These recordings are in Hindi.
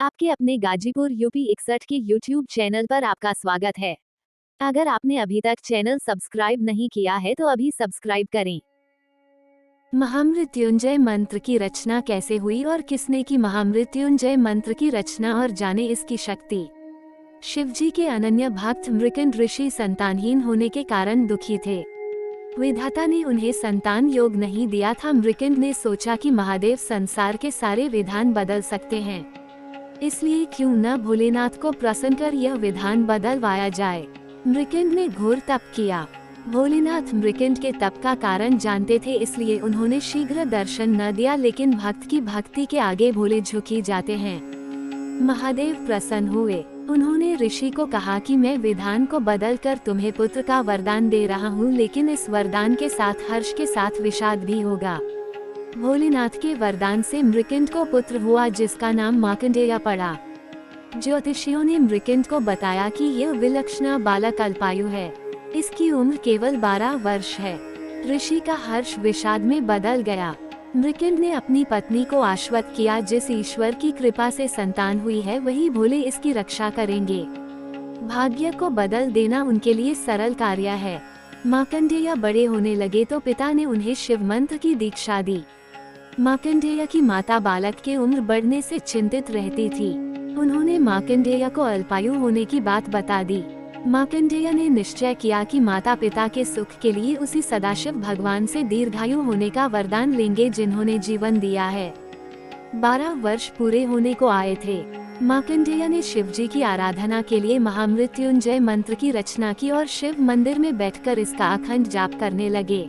आपके अपने गाजीपुर यूपी 61 के यूट्यूब चैनल पर आपका स्वागत है। अगर आपने अभी तक चैनल सब्सक्राइब नहीं किया है तो अभी सब्सक्राइब करें। महामृत्युंजय मंत्र की रचना कैसे हुई और किसने की महामृत्युंजय मंत्र की रचना और जाने इसकी शक्ति। शिवजी के अनन्य भक्त मृकंड ऋषि संतानहीन होने के कारण दुखी थे। विधाता ने उन्हें संतान योग नहीं दिया था। मृकंड ने सोचा कि महादेव संसार के सारे विधान बदल सकते हैं, इसलिए क्यों न भोलेनाथ को प्रसन्न कर यह विधान बदलवाया जाए। मृकंड ने घोर तप किया। भोलेनाथ मृकंड के तप का कारण जानते थे, इसलिए उन्होंने शीघ्र दर्शन न दिया। लेकिन भक्त की भक्ति के आगे भोले झुकी जाते हैं। महादेव प्रसन्न हुए। उन्होंने ऋषि को कहा कि मैं विधान को बदलकर तुम्हें पुत्र का वरदान दे रहा हूँ, लेकिन इस वरदान के साथ हर्ष के साथ विषाद भी होगा। भोलेनाथ के वरदान से मृकंड को पुत्र हुआ, जिसका नाम मार्कंडेय पड़ा। ज्योतिषियों ने मृकंड को बताया कि यह विलक्षण बालक अल्पायु है, इसकी उम्र केवल 12 वर्ष है। ऋषि का हर्ष विषाद में बदल गया। मृकंड ने अपनी पत्नी को आश्वस्त किया, जिस ईश्वर की कृपा से संतान हुई है वही भोले इसकी रक्षा करेंगे। भाग्य को बदल देना उनके लिए सरल कार्य है। मार्कंडेय बड़े होने लगे तो पिता ने उन्हें शिव मंत्र की दीक्षा दी। मार्कंडेय की माता बालक के उम्र बढ़ने से चिंतित रहती थी। उन्होंने मार्कंडेय को अल्पायु होने की बात बता दी। मार्कंडेय ने निश्चय किया कि माता पिता के सुख के लिए उसी सदाशिव भगवान से दीर्घायु होने का वरदान लेंगे, जिन्होंने जीवन दिया है। 12 वर्ष पूरे होने को आए थे। मार्कंडेय ने शिवजी की आराधना के लिए महामृत्युंजय मंत्र की रचना की और शिव मंदिर में बैठकर इसका अखंड जाप करने लगे।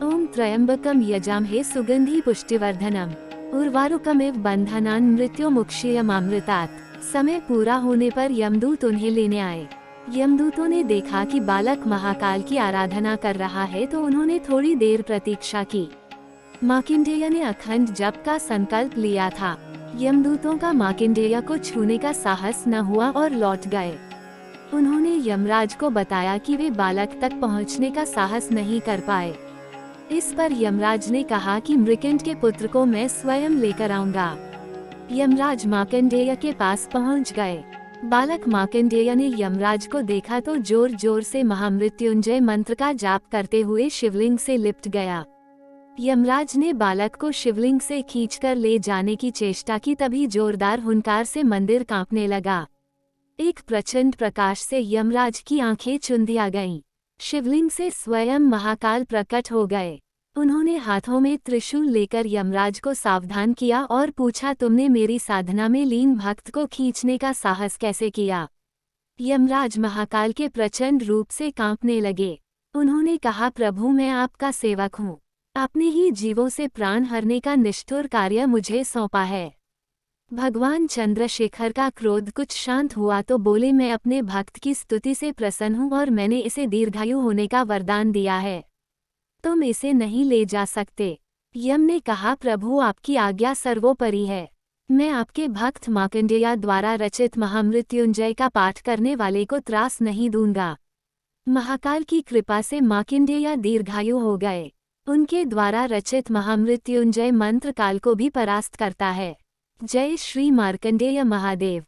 ओम त्र्यंबकम यजामहे सुगंधि पुष्टिवर्धनम उर्वारुकमिव बंधनान् मृत्युमुक्षीयमामृतात्। समय पूरा होने पर यमदूत उन्हें लेने आए। यमदूतों ने देखा कि बालक महाकाल की आराधना कर रहा है, तो उन्होंने थोड़ी देर प्रतीक्षा की। मार्कंडेय ने अखंड जप का संकल्प लिया था। यमदूतों का मार्कंडेय को छूने का साहस न हुआ और लौट गए। उन्होंने यमराज को बताया कि वे बालक तक पहुंचने का साहस नहीं कर पाए। इस पर यमराज ने कहा कि मृकंड के पुत्र को मैं स्वयं लेकर आऊंगा। यमराज मार्कंडेय के पास पहुंच गए। बालक मार्कंडेय ने यमराज को देखा तो जोर जोर से महामृत्युंजय मंत्र का जाप करते हुए शिवलिंग से लिपट गया। यमराज ने बालक को शिवलिंग से खींचकर ले जाने की चेष्टा की, तभी जोरदार हुंकार से मंदिर कांपने लगा। एक प्रचंड प्रकाश से यमराज की आंखें चुंधिया गईं। शिवलिंग से स्वयं महाकाल प्रकट हो गए। उन्होंने हाथों में त्रिशूल लेकर यमराज को सावधान किया और पूछा, तुमने मेरी साधना में लीन भक्त को खींचने का साहस कैसे किया। यमराज महाकाल के प्रचंड रूप से कांपने लगे। उन्होंने कहा, प्रभु मैं आपका सेवक हूँ। अपने ही जीवों से प्राण हरने का निष्ठुर कार्य मुझे सौंपा है। भगवान चंद्रशेखर का क्रोध कुछ शांत हुआ तो बोले, मैं अपने भक्त की स्तुति से प्रसन्न हूँ और मैंने इसे दीर्घायु होने का वरदान दिया है। तुम इसे नहीं ले जा सकते। यम ने कहा, प्रभु आपकी आज्ञा सर्वोपरि है। मैं आपके भक्त मार्कंडेय द्वारा रचित महामृत्युंजय का पाठ करने वाले को त्रास नहीं दूंगा। महाकाल की कृपा से मार्कंडेय दीर्घायु हो गए। उनके द्वारा रचित महामृत्युंजय मंत्र काल को भी परास्त करता है। जय श्री मार्कंडेय महादेव।